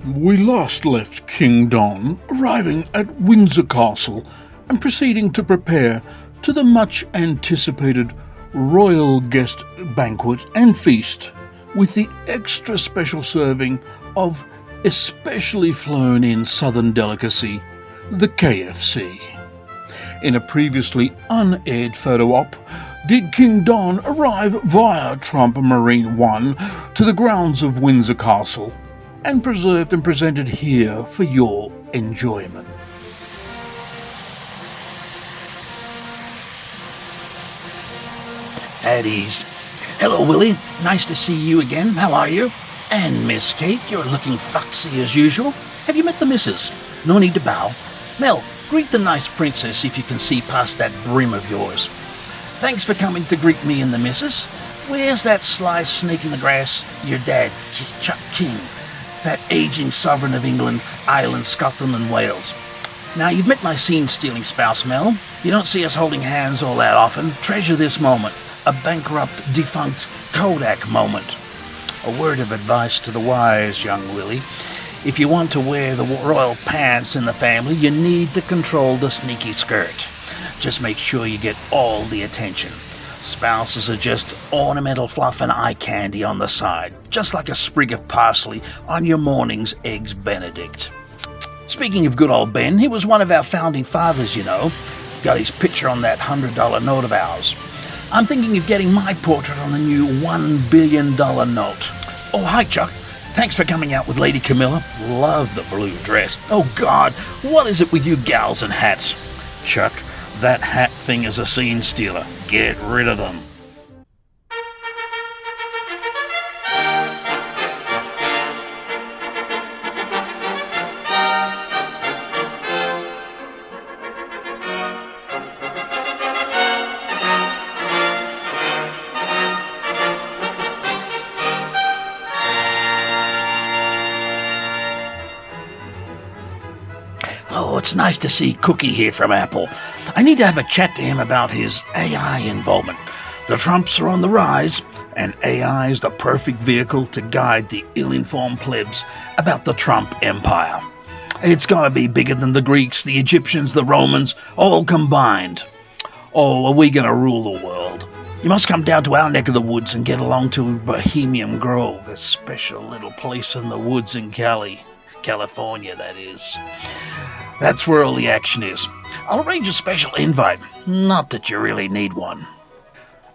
We last left King Don arriving at Windsor Castle and proceeding to prepare to the much anticipated royal guest banquet and feast with the extra special serving of especially flown in southern delicacy, the KFC. In a previously unaired photo op, did King Don arrive via Trump Marine One to the grounds of Windsor Castle and preserved and presented here for your enjoyment. At ease. Hello, Willie. Nice to see you again. How are you? And Miss Kate, you're looking foxy as usual. Have you met the missus? No need to bow. Mel, greet the nice princess if you can see past that brim of yours. Thanks for coming to greet me and the missus. Where's that sly snake in the grass? Your dad, Chuck King. That aging sovereign of England, Ireland, Scotland and Wales. Now, you've met my scene-stealing spouse, Mel. You don't see us holding hands all that often. Treasure this moment. A bankrupt, defunct Kodak moment. A word of advice to the wise, young Willie. If you want to wear the royal pants in the family, you need to control the sneaky skirt. Just make sure you get all the attention. Spouses are just ornamental fluff and eye candy on the side, just like a sprig of parsley on your morning's Eggs Benedict. Speaking of good old Ben, he was one of our founding fathers, you know. Got his picture on that $100 note of ours. I'm thinking of getting my portrait on the new $1 billion note. Oh, hi, Chuck. Thanks for coming out with Lady Camilla. Love the blue dress. Oh, God, what is it with you gals and hats? Chuck, that hat thing is a scene stealer. Get rid of them. Oh, it's nice to see Cookie here from Apple. I need to have a chat to him about his AI involvement. The Trumps are on the rise, and AI is the perfect vehicle to guide the ill-informed plebs about the Trump empire. It's gonna be bigger than the Greeks, the Egyptians, the Romans, all combined. Oh, are we gonna rule the world? You must come down to our neck of the woods and get along to Bohemian Grove, a special little place in the woods in California, that is. That's where all the action is. I'll arrange a special invite. Not that you really need one.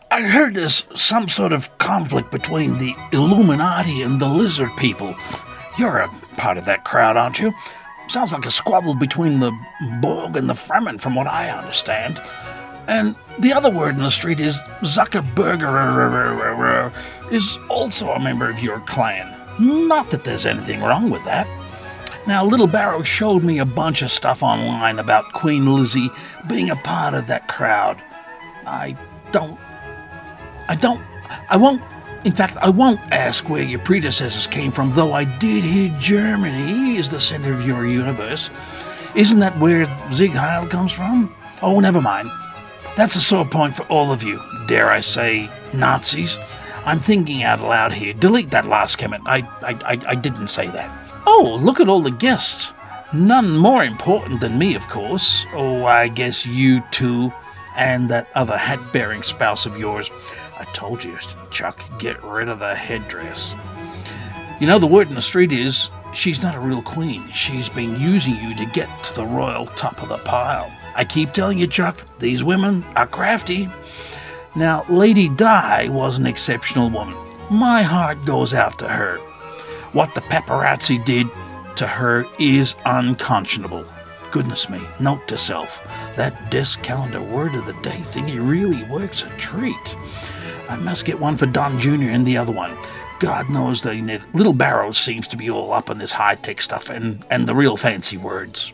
I heard there's some sort of conflict between the Illuminati and the lizard people. You're a part of that crowd, aren't you? Sounds like a squabble between the Borg and the Fremen, from what I understand. And the other word in the street is Zuckerberger is also a member of your clan. Not that there's anything wrong with that. Now, Little Barrow showed me a bunch of stuff online about Queen Lizzie being a part of that crowd. I won't ask where your predecessors came from, though I did hear Germany is the center of your universe. Isn't that where Sieg Heil comes from? Oh, never mind. That's a sore point for all of you, dare I say, Nazis. I'm thinking out loud here. Delete that last comment. I didn't say that. Oh, look at all the guests. None more important than me, of course. Oh, I guess you too, and that other hat-bearing spouse of yours. I told you, Chuck, get rid of the headdress. You know, the word in the street is, she's not a real queen. She's been using you to get to the royal top of the pile. I keep telling you, Chuck, these women are crafty. Now, Lady Di was an exceptional woman. My heart goes out to her. What the paparazzi did to her is unconscionable. Goodness me, note to self, that desk calendar word of the day thingy really works a treat. I must get one for Don Jr. and the other one. God knows they need. Little Barrows seems to be all up on this high-tech stuff and the real fancy words.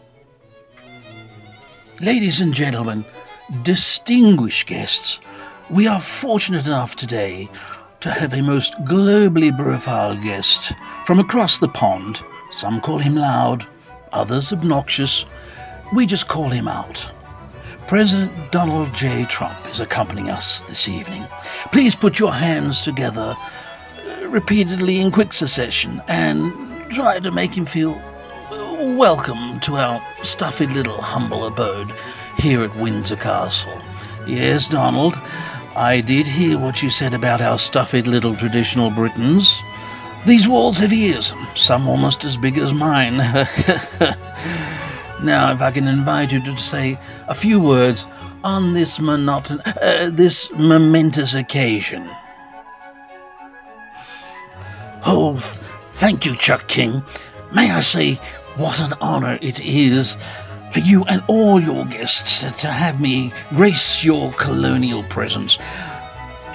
Ladies and gentlemen, distinguished guests, we are fortunate enough today to have a most globally profile guest from across the pond. Some call him loud, others obnoxious. We just call him out. President Donald J. Trump is accompanying us this evening. Please put your hands together repeatedly in quick succession and try to make him feel welcome to our stuffy little humble abode here at Windsor Castle. Yes, Donald, I did hear what you said about our stuffy little traditional Britons. These walls have ears, some almost as big as mine. Now, if I can invite you to say a few words on this momentous occasion. Oh, thank you, Chuck King. May I say what an honor it is for you and all your guests to have me grace your colonial presence.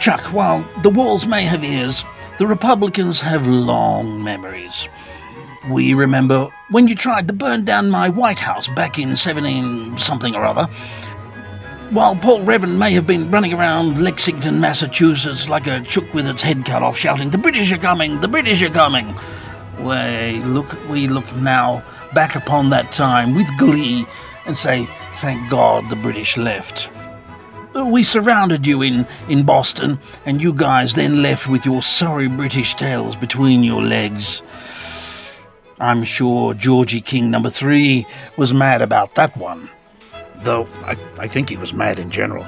Chuck, while the walls may have ears, the Republicans have long memories. We remember when you tried to burn down my White House back in 17-something or other. While Paul Revin may have been running around Lexington, Massachusetts like a chook with its head cut off, shouting, "The British are coming! The British are coming!" We look now back upon that time with glee and say, thank God the British left. We surrounded you in Boston, and you guys then left with your sorry British tails between your legs. I'm sure Georgie King No. 3 was mad about that one, though I think he was mad in general.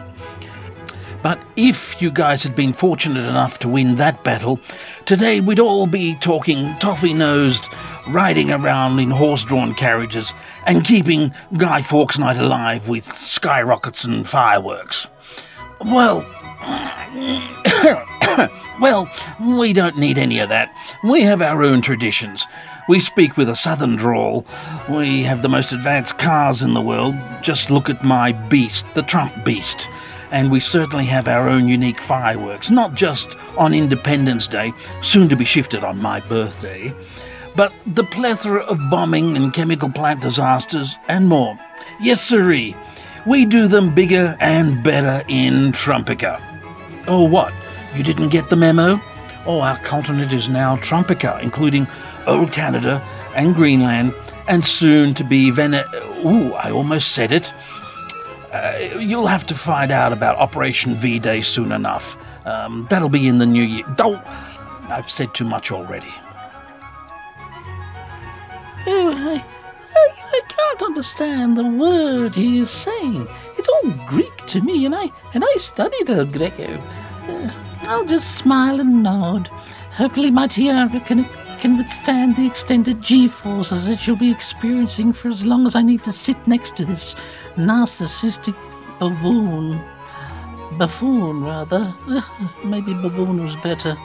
But if you guys had been fortunate enough to win that battle, today we'd all be talking toffee-nosed, riding around in horse-drawn carriages, and keeping Guy Fawkes Night alive with skyrockets and fireworks. Well, we don't need any of that. We have our own traditions. We speak with a southern drawl. We have the most advanced cars in the world. Just look at my beast, the Trump beast. And we certainly have our own unique fireworks, not just on Independence Day, soon to be shifted on my birthday, but the plethora of bombing and chemical plant disasters and more. Yes, sirree, we do them bigger and better in Trumpica. Oh, what? You didn't get the memo? Oh, our continent is now Trumpica, including Old Canada and Greenland, and soon to be I almost said it. You'll have to find out about Operation V-Day soon enough. That'll be in the new year. I've said too much already. Oh, I can't understand the word he is saying. It's all Greek to me, and I studied El Greco. I'll just smile and nod. Hopefully my tiara can withstand the extended G-forces that you'll be experiencing for as long as I need to sit next to this narcissistic buffoon, rather. Maybe baboon was better.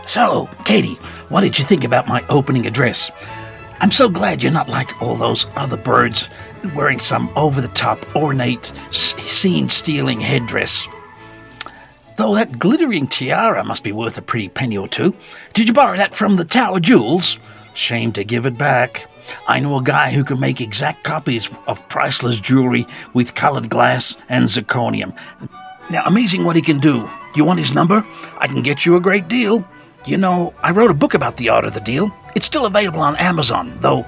So, Katie, what did you think about my opening address? I'm so glad you're not like all those other birds wearing some over-the-top, ornate, scene-stealing headdress. Though that glittering tiara must be worth a pretty penny or two. Did you borrow that from the Tower Jewels? Shame to give it back. I know a guy who can make exact copies of priceless jewelry with colored glass and zirconium. Now, amazing what he can do. You want his number? I can get you a great deal. You know, I wrote a book about the art of the deal. It's still available on Amazon, though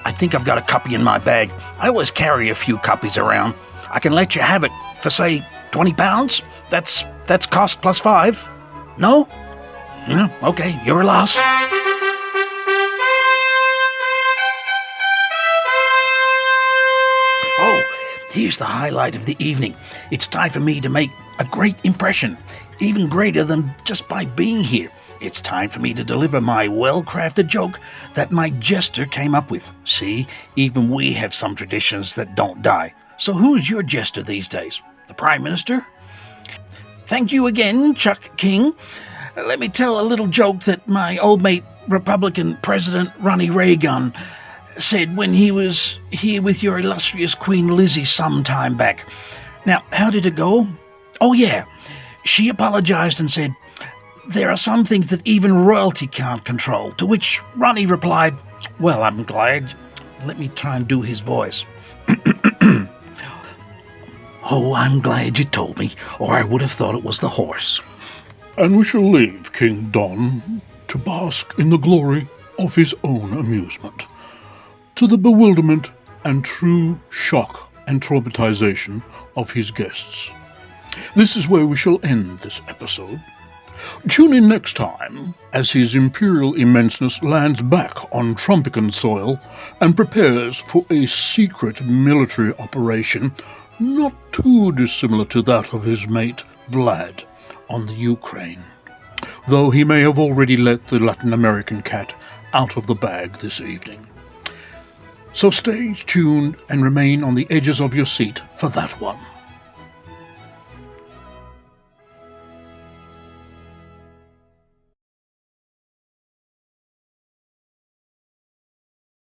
I think I've got a copy in my bag. I always carry a few copies around. I can let you have it for, say, £20. That's cost plus 5. No? No? Okay, you're a loss. Oh, here's the highlight of the evening. It's time for me to make a great impression, even greater than just by being here. It's time for me to deliver my well-crafted joke that my jester came up with. See, even we have some traditions that don't die. So who's your jester these days? The Prime Minister? Thank you again, Chuck King. Let me tell a little joke that my old mate, Republican President Ronnie Reagan, said when he was here with your illustrious Queen Lizzie some time back. Now, how did it go? Oh, yeah. She apologized and said, "There are some things that even royalty can't control," to which Ronnie replied, "Well, I'm glad." Let me try and do his voice. "Oh, I'm glad you told me, or I would have thought it was the horse." And we shall leave King Don to bask in the glory of his own amusement, to the bewilderment and true shock and traumatization of his guests. This is where we shall end this episode. Tune in next time as His Imperial Immenseness lands back on Trumpican soil and prepares for a secret military operation not too dissimilar to that of his mate Vlad on the Ukraine, though he may have already let the Latin American cat out of the bag this evening. So stay tuned and remain on the edges of your seat for that one.